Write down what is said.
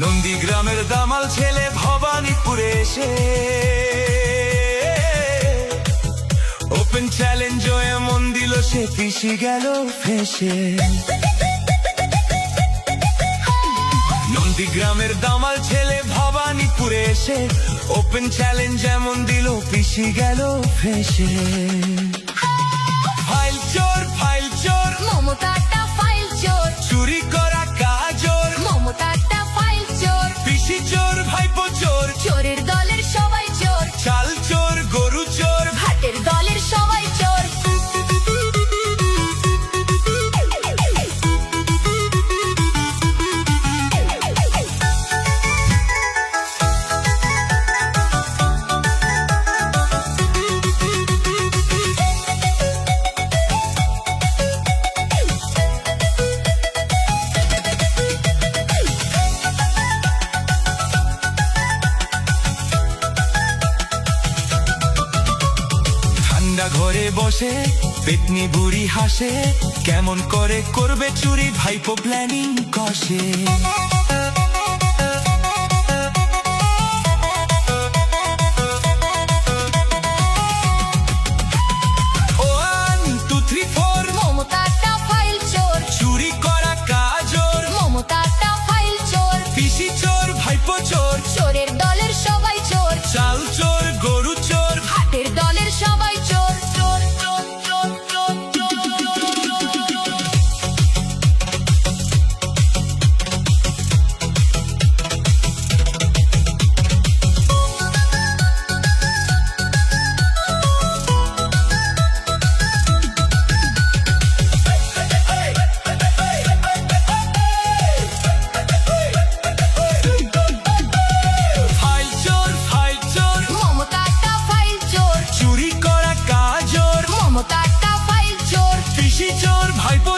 নন্দীগ্রামের দামাল ছেলে ভবানীপুরে এসে ওপেন চ্যালেঞ্জ এমন দিল সে পিছি গেল ফেসে। নন্দীগ্রামের দামাল ছেলে ভবানীপুরে এসে ওপেন চ্যালেঞ্জ এমন দিল পিছি গেল ফেসে। ফাইল চোর মমতাটা ফাইল চোর, চুরি করা কাজর মমতাটা ফাইল চোর, পিসি চোর ভাইপো চোর, চোরের দলের সবাই চোর, চাল চোর গরু চোর, ভাটের দলের সবাই চোর। ঘরে বসে পেতনি বুড়ি হাসে, কেমন করে করবে চুরি ভাইপো প্ল্যানিং কষে। মমতাটা ফাইল চোর, চুরি করা কাজর মমতাটা ফাইল চোর, পিসি চোর ভাইপো চোর, চোরের দলের সবাই চোর, চাল চোর গরু চোর, ভাটের দলের সবাই চোর। মমতাটা ফাইল চোর, চুরি করা কাজর মমতাটা ফাইল চোর, পিসি চোর ভাইপো